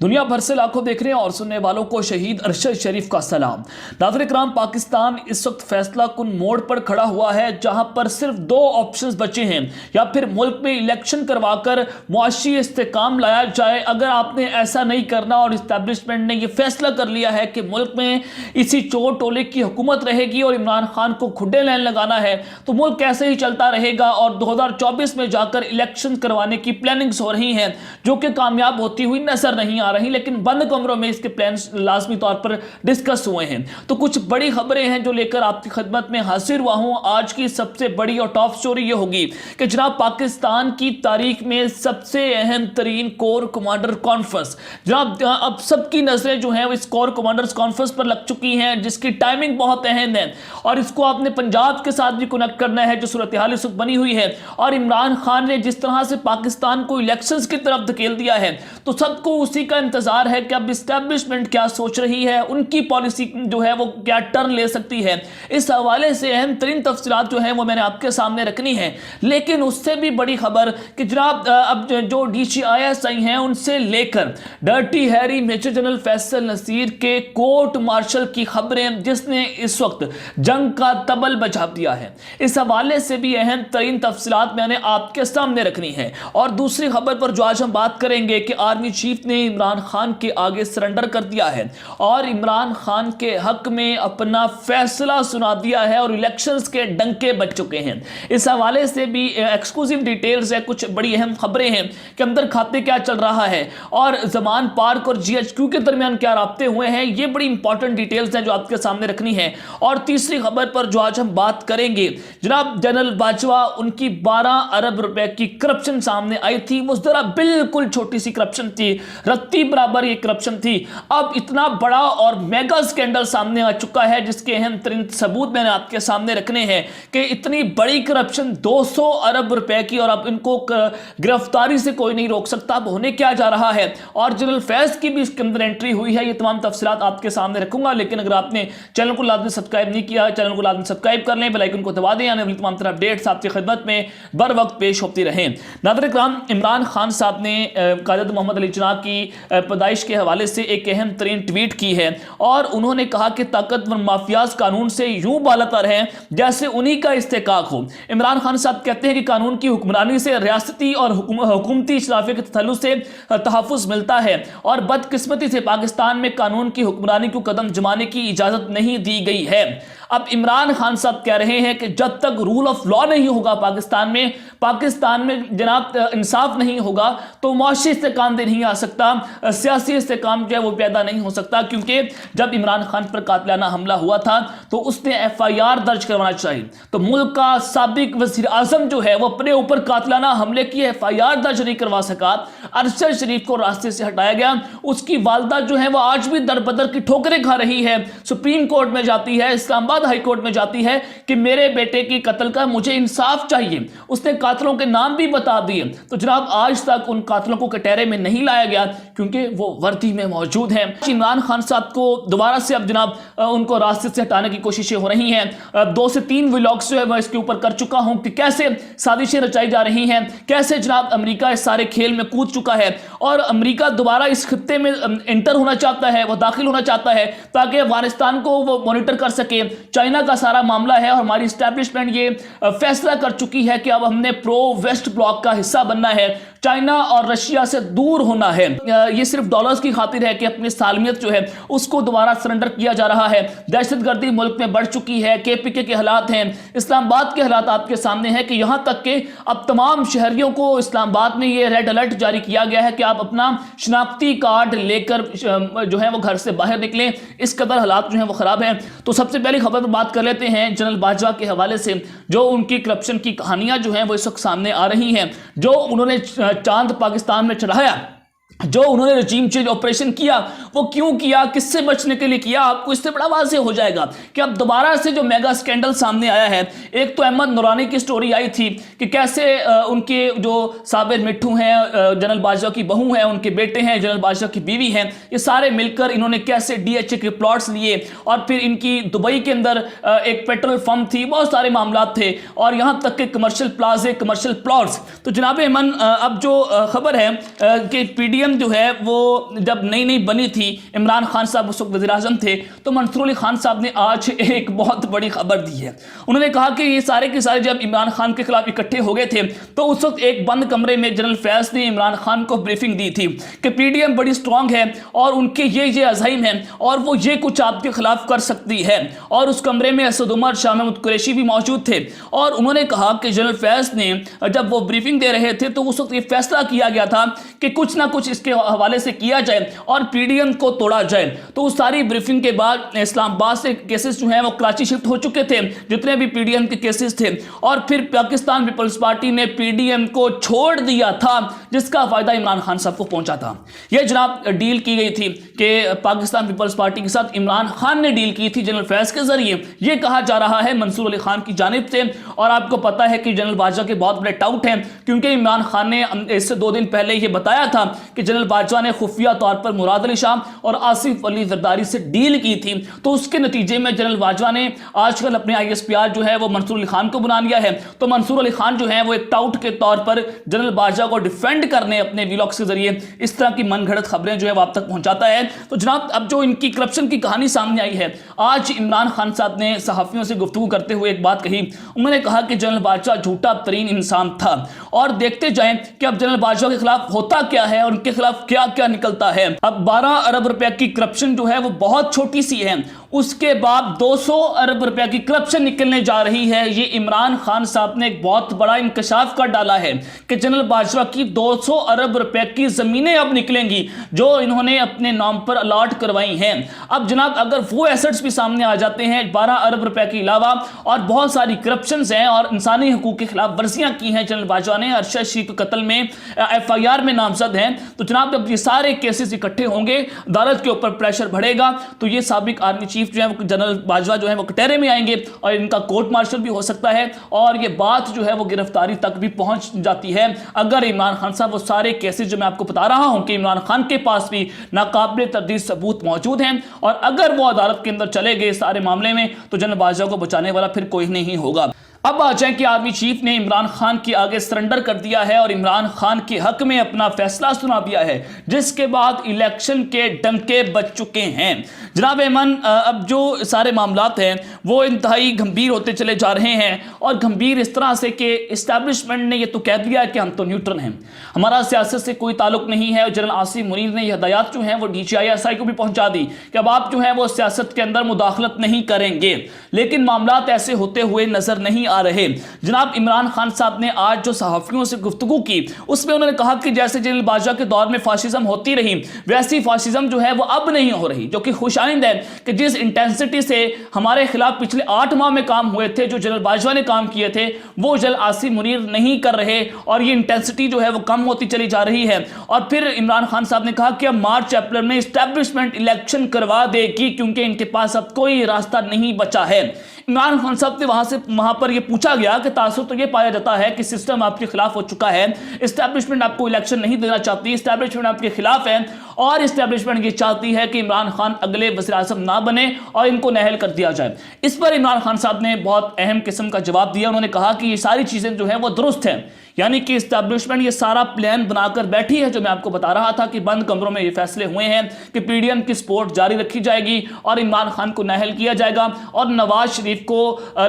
دنیا بھر سے لاکھوں دیکھنے اور سننے والوں کو شہید ارشد شریف کا سلام۔ ناظرین کرام، پاکستان اس وقت فیصلہ کن موڑ پر کھڑا ہوا ہے جہاں پر صرف دو آپشنز بچے ہیں، یا پھر ملک میں الیکشن کروا کر معاشی استحکام لایا جائے۔ اگر آپ نے ایسا نہیں کرنا اور اسٹیبلشمنٹ نے یہ فیصلہ کر لیا ہے کہ ملک میں اسی چور ٹولے کی حکومت رہے گی اور عمران خان کو کھڈے لین لگانا ہے، تو ملک ایسے ہی چلتا رہے گا اور 2024 میں جا کر الیکشن کروانے کی پلاننگز ہو رہی ہیں جو کہ کامیاب ہوتی ہوئی نظر نہیں آ رہی، لیکن بند کمروں میں اس کے پلانز لازمی طور پر ڈسکس ہوئے ہیں۔ تو کچھ بڑی خبریں ہیں جو لے کر آپ کی خدمت میں حاضر ہوا ہوں۔ آج کی سب سے بڑی اور ٹاپ سٹوری یہ ہوگی کہ جناب پاکستان کی تاریخ میں سب سے اہم ترین کور کمانڈر کانفرنس، جناب اب سب کی نظریں جو ہیں اس کور کمانڈرز کانفرنس پر لگ چکی ہیں، جس کی ٹائمنگ بہت اہم ہے اور اس کو آپ نے پنجاب کے ساتھ بھی کنیکٹ کرنا ہے جو صورتحال اس وقت بنی ہوئی ہے۔ اور عمران خان نے جس طرح سے پاکستان کو الیکشنز کی طرف دھکیل دیا ہے، تو سب کو اسی کا انتظار ہے کہ اب اسٹیبلشمنٹ کیا سوچ رہی ہے، ان کی پالیسی جو ہے وہ کیا ٹرن لے سکتی ہے۔ اس حوالے سے اہم ترین تفصیلات جو ہیں وہ میں نے آپ کے سامنے رکھنی ہے، لیکن اس سے بھی بڑی خبر کہ جناب اب جو DCIS ہیں ان سے لے کر Dirty Harry major general Faisal Naseer کے کورٹ مارشل کی خبریں جس نے اس وقت جنگ کا تبل بجھا دیا ہے، اس حوالے سے بھی اہم ترین تفصیلات میں نے آپ کے سامنے رکھنی ہے۔ اور دوسری خبر پر جو آج ہم بات کریں گے کہ آرمی چیف نے عمران خان کے آگے سرنڈر کر دیا ہے اور عمران خان کے حق میں اپنا فیصلہ سنا دیا ہے اور الیکشنز کے ڈنکے بج چکے ہیں۔ اس حوالے سے بھی ایکسکلوزیو ڈیٹیلز ہے، کچھ بڑی اہم خبریں ہیں کہ اندر کھاتے کیا چل رہا ہے اور زمان پارک اور GHQ کے درمیان کیا رابطے ہوئے ہیں، یہ بڑی امپورٹنٹ ڈیٹیلز ہیں جو آپ کے سامنے رکھنی ہے۔ اور تیسری خبر پر جو آج ہم بات کریں گے، جناب جنرل باجوہ، ان کی 12 ارب روپے کی کرپشن سامنے آئی تھی۔ وہ ذرا بالکل چھوٹی سی کرپشن تھی، رتی برابر یہ کرپشن تھی، اب اتنا بڑا اور میگا سکینڈل سامنے آ چکا ہے جس کے اہم ترین ثبوت میں نے آپ کے سامنے رکھنے ہیں کہ اتنی بڑی کرپشن 200 ارب روپے کی، اور اب ان کو گرفتاری سے کوئی نہیں روک سکتا۔ اب ہونے کیا جا رہا ہے اور جنرل فیض کی بھی اس کے اندر انٹری ہوئی ہے، یہ تمام تفصیلات آپ کے سامنے رکھوں گا۔ لیکن اگر آپ نے چینل کو لازمی سبسکرائب نہیں کیا، چینل کو لازمی سبسکرائب کر لیں، بیل آئیکن کو دبا دیں، یعنی تمام طرح اپڈیٹس آپ کی خدمت میں بر وقت پیش ہوتی رہیں۔ ناظرین کرام، عمران خان صاحب نے قائد محمد علی جناح کی پیدائش کے حوالے سے ایک اہم ترین ٹویٹ کی ہے اور انہوں نے کہا کہ طاقتور مافیاز قانون سے یوں بالاتر ہیں جیسے انہی کا استحقاق ہو۔ عمران خان صاحب کہتے ہیں کہ قانون کی حکمرانی سے ریاستی اور حکومتی اشرافیہ کے تسلط سے تحفظ ملتا ہے اور بدقسمتی سے پاکستان میں قانون کی حکمرانی کو قدم جمانے کی اجازت نہیں دی گئی ہے۔ اب عمران خان صاحب کہہ رہے ہیں کہ جب تک رول آف لا نہیں ہوگا پاکستان میں جناب انصاف نہیں ہوگا تو معاشی استحکام دے نہیں آ سکتا، سیاسی استحکام جو ہے وہ پیدا نہیں ہو سکتا، کیونکہ جب عمران خان پر قاتلانہ حملہ ہوا تھا تو اس نے FIR درج کروانا چاہیے، تو ملک کا سابق وزیر اعظم جو ہے وہ اپنے اوپر قاتلانہ حملے کی FIR درج نہیں کروا سکا، ارشد شریف کو راستے سے ہٹایا گیا۔ اس کی والدہ جو ہے وہ آج بھی در بدر کی ٹھوکریں کھا رہی ہے، سپریم کورٹ میں جاتی ہے، اسلام آباد ہائی کورٹ میں جاتی ہے کہ میرے بیٹے کی قتل کا مجھے انصاف چاہیے۔ اس نے قاتلوں کے نام بھی بتا دیے، تو جناب آج تک ان قاتلوں کو کٹہرے میں نہیں لایا گیا کیونکہ وہ وردی میں موجود ہیں۔ عمران خان صاحب کو دوبارہ سے اب جناب ان کو راستے سے ہٹانے کی کوششیں ہو رہی ہیں۔ 2 سے 3 ولاگز جو ہے میں اس کے اوپر کر چکا ہوں کہ کیسے سازشیں رچائی جا رہی ہیں، کیسے جناب امریکہ اس سارے کھیل میں کود چکا ہے اور امریکہ دوبارہ اس خطے میں انٹر ہونا چاہتا ہے، وہ داخل ہونا چاہتا ہے تاکہ افغانستان کو وہ مانیٹر کر سکے۔ چائنا کا سارا معاملہ ہے اور ہماری اسٹیبلشمنٹ یہ فیصلہ کر چکی ہے کہ اب ہم نے پرو ویسٹ بلاک کا حصہ بننا ہے، چائنا اور رشیا سے دور ہونا ہے۔ یہ صرف ڈالرز کی خاطر ہے کہ اپنی سالمیت جو ہے اس کو دوبارہ سرنڈر کیا جا رہا ہے۔ دہشت گردی ملک میں بڑھ چکی ہے، KPK کے حالات ہیں، اسلام آباد کے حالات آپ کے سامنے ہیں کہ یہاں تک کہ اب تمام شہریوں کو اسلام آباد میں یہ ریڈ الرٹ جاری کیا گیا ہے کہ آپ اپنا شناختی کارڈ لے کر جو ہے وہ گھر سے باہر نکلیں، اس قدر حالات جو ہیں وہ خراب ہیں۔ تو سب سے پہلی خبر پر بات کر لیتے ہیں جنرل باجوہ کے حوالے سے، جو ان کی کرپشن کی کہانیاں جو ہیں وہ اس وقت سامنے آ رہی ہیں، جو انہوں نے چاند پاکستان میں چڑھایا، جو انہوں نے رجیم چینج آپریشن کیا، وہ کیوں کیا، کس سے بچنے کے لیے کیا، آپ کو اس سے بڑا واضح ہو جائے گا کہ اب دوبارہ سے جو میگا سکینڈل سامنے آیا ہے۔ ایک تو احمد نورانی کی سٹوری آئی تھی کہ کیسے ان کے جو صابر مٹھو ہیں، جنرل باجوہ کی بہو ہیں، ان کے بیٹے ہیں، جنرل باجوہ کی بیوی ہیں، یہ سارے مل کر انہوں نے کیسے DHA کے پلاٹس لیے اور پھر ان کی دبئی کے اندر ایک پیٹرول فارم تھی، بہت سارے معاملات تھے اور یہاں تک کہ کمرشل پلازے، کمرشل پلاٹس۔ تو جناب ایمن، اب جو خبر ہے کہ PD ایم جو ہے وہ جب نئی نئی بنی تھی، عمران خان صاحب اس وقت وزیر اعظم تھے، تو منصور علی خان صاحب نے آج ایک بہت بڑی خبر دی ہے۔ انہوں نے کہا کہ یہ سارے کے سارے جب عمران خان کے خلاف اکٹھے ہو گئے تھے تو اس وقت ایک بند کمرے میں جنرل فیض نے عمران خان کو بریفنگ دی تھی کہ پی ڈی ایم بڑی سٹرونگ ہے اور ان کے یہ عزائم ہیں اور وہ یہ کچھ آپ کے خلاف کر سکتی ہے، اور اس کمرے میں اسد عمر، شاہ محمود قریشی بھی موجود تھے، اور انہوں نے کہا کہ جنرل فیض نے جب وہ بریفنگ دے رہے تھے تو اس وقت یہ فیصلہ کیا گیا تھا کہ کچھ نہ کچھ اس کے حوالے سے کیا جائے اور پی ڈی ایم کو توڑا جائے۔ تو اس ساری بریفنگ کے بعد اسلام آباد سے کیسز جو ہیں وہ کراچی شفٹ ہو چکے تھے، جتنے بھی پی ڈی ایم کے کیسز تھے، اور پھر پاکستان پیپلز پارٹی نے پی ڈی ایم کو چھوڑ دیا تھا، جس کا فائدہ عمران خان صاحب کو پہنچا تھا۔ یہ جناب ڈیل کی گئی تھی کہ پاکستان پیپلز پارٹی کے ساتھ عمران خان نے ڈیل کی تھی جنرل فیض کے ذریعے، یہ کہا جا رہا ہے منصور علی خان کی جانب سے۔ اور آپ کو پتا ہے کہ جنرل باجوہ کے بہت بڑے ٹاؤٹ ہیں، کیونکہ عمران خان نے اس سے 2 دن پہلے یہ بتایا تھا کہ جنرل باجوہ نے خفیہ طور پر مراد علی شاہ اور آصف علی زرداری سے ڈیل کی تھی، تو اس کے نتیجے میں جنرل باجوہ نے آج کل اپنے آئی ایس پی آر جو ہے وہ منصور علی خان کو بنا لیا ہے۔ تو منصور علی خان جو ہے وہ ایک ٹاؤٹ کے طور پر جنرل باجوہ کو ڈیفینڈ کرنے اپنے ویلاگز کے ذریعے اس طرح کی من گھڑت خبریں جو ہے وہ آپ تک پہنچاتا ہے۔ تو جناب اب جو ان کی کرپشن کی کہانی سامنے آئی ہے، آج عمران خان صاحب نے صحافیوں سے گفتگو کرتے ہوئے ایک بات کہی، انہوں نے کہا کہ جنرل باجوہ جھوٹا ترین انسان تھا، اور دیکھتے جائیں کہ اب جنرل باجوہ کے خلاف ہوتا کیا ہے اور ان کے خلاف کیا کیا نکلتا ہے۔ اب 12 ارب روپے کی کرپشن جو ہے وہ بہت چھوٹی سی ہے، اس کے بعد 200 ارب روپے کی کرپشن نکلنے جا رہی ہے۔ یہ عمران خان صاحب نے ایک بہت بڑا انکشاف کر ڈالا ہے کہ جنرل باجوہ کی 200 ارب روپے کی زمینیں اب نکلیں گی جو انہوں نے اپنے نام پر الاٹ کروائی ہیں۔ اب جناب اگر وہ ایسٹس بھی سامنے آ جاتے ہیں 12 ارب روپے کے علاوہ، اور بہت ساری کرپشنز ہیں اور انسانی حقوق کی خلاف ورزیاں کی ہیں جنرل باجوہ نے، ارشد شیخ کے قتل میں ایف آئی آر میں نامزد ہیں، تو جناب جب یہ سارے کیسز اکٹھے ہوں گے، عدالت کے اوپر پریشر بڑھے گا، تو یہ سابق آرمی چیف جو ہے جنرل باجوہ جو ہے وہ کٹہرے میں آئیں گے اور ان کا کورٹ مارشل بھی ہو سکتا ہے، اور یہ بات جو ہے وہ گرفتاری تک بھی پہنچ جاتی ہے اگر عمران خان صاحب وہ سارے کیسز جو میں آپ کو بتا رہا ہوں کہ عمران خان کے پاس بھی ناقابل تردید ثبوت موجود ہیں، اور اگر وہ عدالت کے اندر چلے گئے سارے معاملے میں تو جنرل باجوہ کو بچانے والا پھر کوئی نہیں ہوگا۔ اب آ جائیں کہ آرمی چیف نے عمران خان کے آگے سرنڈر کر دیا ہے اور عمران خان کے حق میں اپنا فیصلہ سنا دیا ہے، جس کے بعد الیکشن کے ڈنکے بج چکے ہیں۔ جناب ایمن، اب جو سارے معاملات ہیں وہ انتہائی گھمبیر ہوتے چلے جا رہے ہیں، اور گھمبیر اس طرح سے کہ اسٹیبلشمنٹ نے یہ تو کہہ دیا ہے کہ ہم تو نیوٹرل ہیں، ہمارا سیاست سے کوئی تعلق نہیں ہے، اور جنرل آصف منیر نے یہ ہدایات جو ہیں وہ D G I S I کو بھی پہنچا دی کہ اب آپ جو ہیں وہ سیاست کے اندر مداخلت نہیں کریں گے، لیکن معاملات ایسے ہوتے ہوئے نظر نہیں آ رہے۔ جناب عمران خان صاحب نے آج جو صحافیوں سے گفتگو کی اس میں انہوں نے کہا کہ جیسے جنرل باجوہ کے دور میں فاشزم ہوتی رہی ویسی فاشزم جو ہے وہ اب نہیں ہو رہی، جو کہ خوش آئند ہے کہ جس انٹینسٹی سے ہمارے خلاف پچھلے 8 ماہ میں کام ہوئے تھے، جو جنرل باجوہ نے کام کیے تھے، وہ جنرل آصف منیر نہیں کر رہے، اور یہ انٹینسٹی جو ہے وہ کم ہوتی چلی جا رہی ہے۔ اور پھر عمران خان صاحب نے کہا کہ اب مارچ اپریل میں اسٹیبلشمنٹ الیکشن کروا دے گی کیونکہ ان کے پاس اب کوئی راستہ نہیں بچا ہے۔ عمران خان صاحب نے وہاں پر یہ پوچھا گیا کہ تاثر تو یہ پایا جاتا ہے کہ سسٹم آپ کے خلاف ہو چکا ہے، اسٹیبلشمنٹ آپ کو الیکشن نہیں دینا چاہتی، اسٹیبلشمنٹ آپ کے خلاف ہے، اور اسٹیبلشمنٹ یہ چاہتی ہے کہ عمران خان اگلے وزیر اعظم نہ بنے اور ان کو نہل کر دیا جائے۔ اس پر عمران خان صاحب نے بہت اہم قسم کا جواب دیا، انہوں نے کہا کہ یہ ساری چیزیں جو ہیں وہ درست ہیں، یعنی کہ اسٹیبلشمنٹ یہ سارا پلان بنا کر بیٹھی ہے، جو میں آپ کو بتا رہا تھا کہ بند کمروں میں یہ فیصلے ہوئے ہیں کہ پی ڈی ایم کی سپورٹ جاری رکھی جائے گی اور عمران خان کو نہل کیا جائے گا اور نواز شریف کو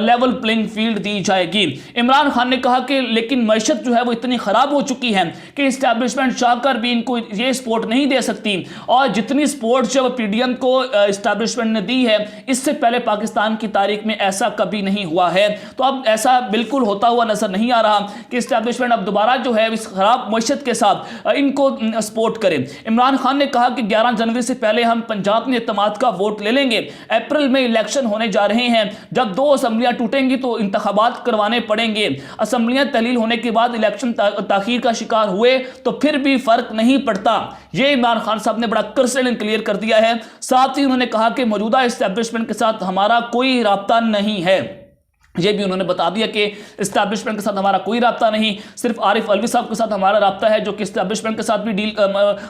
لیول پلینگ فیلڈ دی جائے گی۔ عمران خان نے کہا کہ لیکن معیشت جو ہے وہ اتنی خراب ہو چکی ہے کہ اسٹیبلشمنٹ چاہ کر بھی ان کو یہ سپورٹ نہیں دے سکتی، اور جتنی سپورٹ جو پی ڈی ایم کو اسٹیبلشمنٹ نے دی ہے اس سے پہلے پاکستان کی تاریخ میں ایسا کبھی نہیں ہوا ہے۔ تو اب ایسا بالکل ہوتا ہوا نظر نہیں آ رہا کہ اسٹیبلشمنٹ اب دوبارہ جو ہے اس خراب معیشت کے ساتھ ان کو سپورٹ کرے۔ عمران خان نے کہا کہ 11 جنوری سے پہلے ہم پنجاب میں اعتماد کا ووٹ لے لیں گے، اپریل میں الیکشن ہونے جا رہے ہیں، جب 2 اسمبلیاں ٹوٹیں گی تو انتخابات کروانے پڑیں گے، اسمبلیاں تحلیل ہونے کے بعد الیکشن تاخیر کا شکار ہوئے تو پھر بھی فرق نہیں پڑتا۔ یہ عمران خان صاحب نے بڑا کرسل اینڈ کلیئر کر دیا ہے۔ ساتھ ہی انہوں نے کہا کہ موجودہ اسٹیبلشمنٹ کے ساتھ ہمارا کوئی رابطہ نہیں ہے۔ یہ بھی انہوں نے بتا دیا کہ اسٹیبلشمنٹ کے ساتھ ہمارا کوئی رابطہ نہیں، صرف عارف علوی صاحب کے ساتھ ہمارا رابطہ ہے جو کہ اسٹیبلشمنٹ کے ساتھ بھی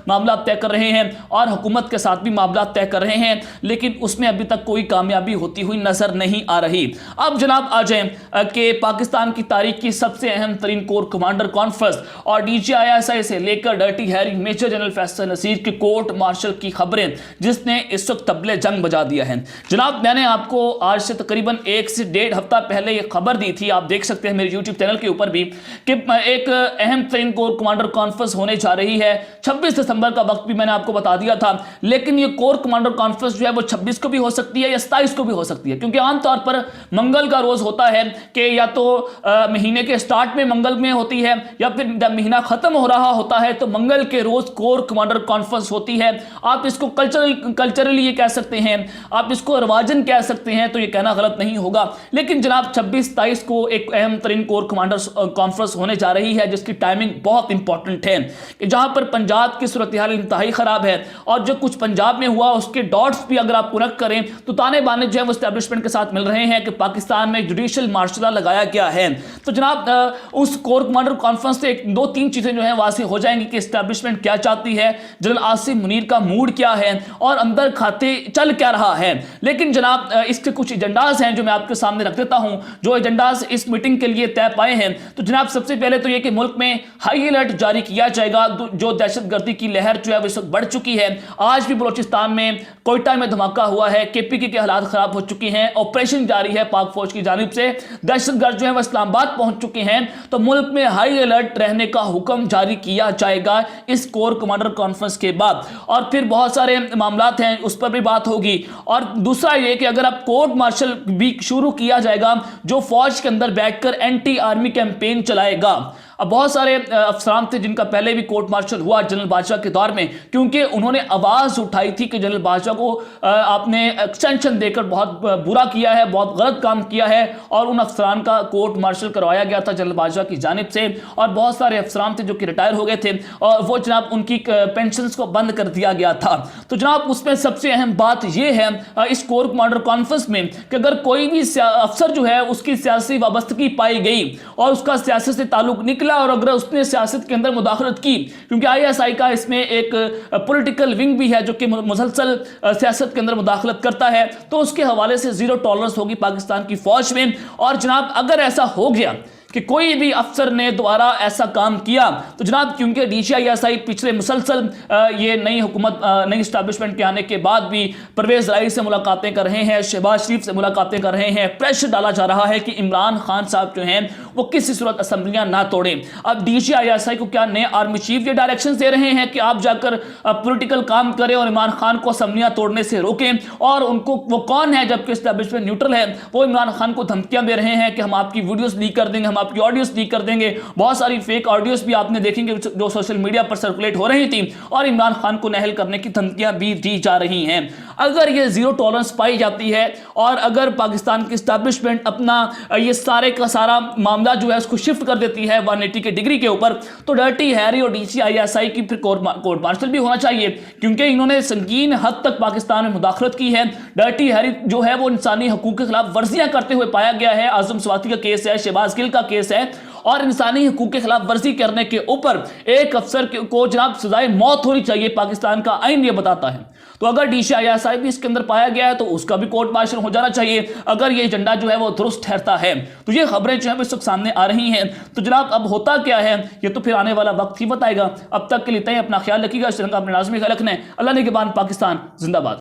معاملات طے کر رہے ہیں اور حکومت کے ساتھ بھی معاملات طے کر رہے ہیں، لیکن اس میں ابھی تک کوئی کامیابی ہوتی ہوئی نظر نہیں آ رہی۔ اب جناب آ جائیں کہ پاکستان کی تاریخ کی سب سے اہم ترین کور کمانڈر کانفرنس اور DGISI سے لے کر Dirty Harry major general Faisal Naseer کے کورٹ مارشل کی خبریں جس نے اس وقت طبلِ جنگ بجا دیا ہے۔ جناب میں نے آپ کو آج سے تقریباً 1 سے 1.5 ہفتہ پہلے یہ خبر دی تھی، آپ دیکھ سکتے ہیں میرے یوٹیوب چینل کے اوپر بھی، کہ ایک اہم ترین کور کمانڈر کانفرنس ہونے جا رہی ہے۔ 26 دسمبر کا وقت بھی میں نے آپ کو بتا دیا تھا، لیکن یہ کور کمانڈر کانفرنس جو ہے وہ 26 کو بھی ہو سکتی ہے یا 27 کو بھی ہو سکتی ہے، کیونکہ عام طور پر منگل کا روز ہوتا ہے کہ یا تو مہینے کے سٹارٹ میں منگل میں ہوتی ہے یا پھر جب مہینہ ختم ہو رہا ہوتا ہے تو منگل کے روز کور کمانڈر کانفرنس ہوتی ہے۔ آپ اس کو کلچرلی یہ کہہ سکتے ہیں، آپ اس کو رواجن کہہ سکتے ہیں، تو یہ کہنا غلط نہیں ہوگا، لیکن جناب 26-27 کو ایک اہم ترین کور کمانڈر کانفرنس ہونے جا رہی ہے جس کی ٹائمنگ بہت امپورٹنٹ ہے، کہ جہاں پر پنجاب کی صورتحال انتہائی خراب ہے اور جو کچھ پنجاب میں ہوا اس کے ڈاٹس بھی اگر آپ کنیکٹ کریں تو تانے بانے جو ہے وہ اسٹیبلشمنٹ کے ساتھ مل رہے ہیں کہ پاکستان میں جوڈیشل مارشل لگایا گیا ہے۔ تو جناب اس کور کمانڈر کانفرنس سے 2-3 چیزیں جو ہیں واضح ہو جائیں گی کہ اسٹیبلشمنٹ کیا چاہتی ہے، جنرل آصف منیر کا موڈ کیا ہے اور اندر کھاتے چل کیا رہا ہے۔ لیکن جناب اس کے کچھ ایجنڈاز ہیں جو میں آپ کے سامنے رکھ دیتا ہوں، جو ایجنڈاز اس میٹنگ کے لیے طے پائے ہیں۔ تو جناب سب سے پہلے تو یہ کہ ملک میں ہائی الرٹ جاری کیا جائے گا، جو دہشت گردی کی لہر جو ہے وہ اس وقت بڑھ چکی ہے۔ آج بھی بلوچستان میں کوئٹہ میں دھماکہ ہوا ہے، KPK کے حالات خراب ہو چکی ہیں، آپریشن جاری ہے پاک فوج کی جانب سے، دہشت گرد جو ہے وہ اسلام آباد پہنچ چکے ہیں، تو ملک میں ہائی الرٹ رہنے کا حکم جاری کیا جائے گا اس کور کمانڈر کانفرنس کے بعد، اور پھر بہت سارے معاملات ہیں اس پر بھی بات ہوگی۔ اور دوسرا یہ کہ اگر اب کورٹ مارشل بھی شروع کیا جائے گا جو فوج کے اندر بیٹھ کر اینٹی آرمی کیمپین چلائے گا۔ اب بہت سارے افسران تھے جن کا پہلے بھی کورٹ مارشل ہوا جنرل بادشاہ کے دور میں، کیونکہ انہوں نے آواز اٹھائی تھی کہ جنرل بادشاہ کو آپ نے ایکسٹینشن دے کر بہت برا کیا ہے، بہت غلط کام کیا ہے، اور ان افسران کا کورٹ مارشل کروایا گیا تھا جنرل بادشاہ کی جانب سے، اور بہت سارے افسران تھے جو کہ ریٹائر ہو گئے تھے اور وہ جناب ان کی پینشنز کو بند کر دیا گیا تھا۔ تو جناب اس میں سب سے اہم بات یہ ہے اس کور کمانڈر کانفرنس میں کہ اگر کوئی بھی افسر جو ہے اس کی سیاسی وابستگی پائی گئی اور اس کا سیاست سے تعلق نکلا اور اگر اس نے سیاست کے اندر مداخلت کی، کیونکہ ISI کا اس میں ایک پولیٹیکل ونگ بھی ہے جو کہ مسلسل سیاست کے اندر مداخلت کرتا ہے، تو اس کے حوالے سے 0 ٹالرنس ہوگی پاکستان کی فوج میں۔ اور جناب اگر ایسا ہو گیا کہ کوئی بھی افسر نے دوبارہ ایسا کام کیا تو جناب کیونکہ DGISI پچھلے مسلسل یہ نئی حکومت نئی اسٹیبلشمنٹ کے آنے کے بعد بھی پرویز رائی سے ملاقاتیں کر رہے ہیں، شہباز شریف سے ملاقاتیں کر رہے ہیں، پریشر ڈالا جا رہا ہے کہ عمران خان صاحب جو ہیں وہ کسی صورت اسمبلیاں نہ توڑیں۔ اب DGISI کو کیا نئے آرمی چیف یہ ڈائریکشنز دے رہے ہیں کہ آپ جا کر پولیٹیکل کام کریں اور عمران خان کو اسمبلیاں توڑنے سے روکیں، اور ان کو وہ کون ہے جبکہ اسٹیبلشمنٹ نیوٹرل ہے، وہ عمران خان کو دھمکیاں دے رہے ہیں کہ ہم آپ کی ویڈیوز لیک کر دیں گے، ہم آپ کی آڈیوز لیک کر دیں گے۔ بہت ساری فیک آڈیوز بھی آپ نے دیکھیں گے جو سوشل میڈیا پر سرکولیٹ ہو رہی تھی، اور عمران خان کو نہل کرنے کی دھمکیاں بھی دی جا رہی ہیں۔ اگر یہ 0 ٹالرنس پائی جاتی ہے اور اگر پاکستان کی اسٹیبلشمنٹ اپنا یہ سارے کا سارا معاملہ جو ہے اس کو شفٹ کر دیتی ہے 180 کے ڈگری کے اوپر، تو ڈرٹی ہیری اور DGISI کی پھر کورٹ مارشل بھی ہونا چاہیے، کیونکہ انہوں نے سنگین حد تک پاکستان میں مداخلت کی ہے۔ ڈرٹی ہیری جو ہے وہ انسانی حقوق کے خلاف ورزیاں کرتے ہوئے پایا گیا ہے، اعظم سواتی کا کیس ہے، شہباز گل کا کیس ہے، اور انسانی حقوق کے خلاف ورزی کرنے کے اوپر ایک افسر کو جناب سزائے موت ہونی چاہیے، پاکستان کا آئین یہ بتاتا ہے۔ تو اگر DGISI بھی اس کے اندر پایا گیا ہے تو اس کا بھی کورٹ مارشل ہو جانا چاہیے اگر یہ ایجنڈا جو ہے وہ درست ٹھہرتا ہے۔ تو یہ خبریں جو ہیں اس وقت سامنے آ رہی ہیں۔ تو جناب اب ہوتا کیا ہے یہ تو پھر آنے والا وقت ہی بتائے گا۔ اب تک کے لیے اپنا خیال رکھیے گا، اس طرح کا اپنے لازمی خیال رکھنا ہے۔ اللہ نگہبان، پاکستان زندہ باد۔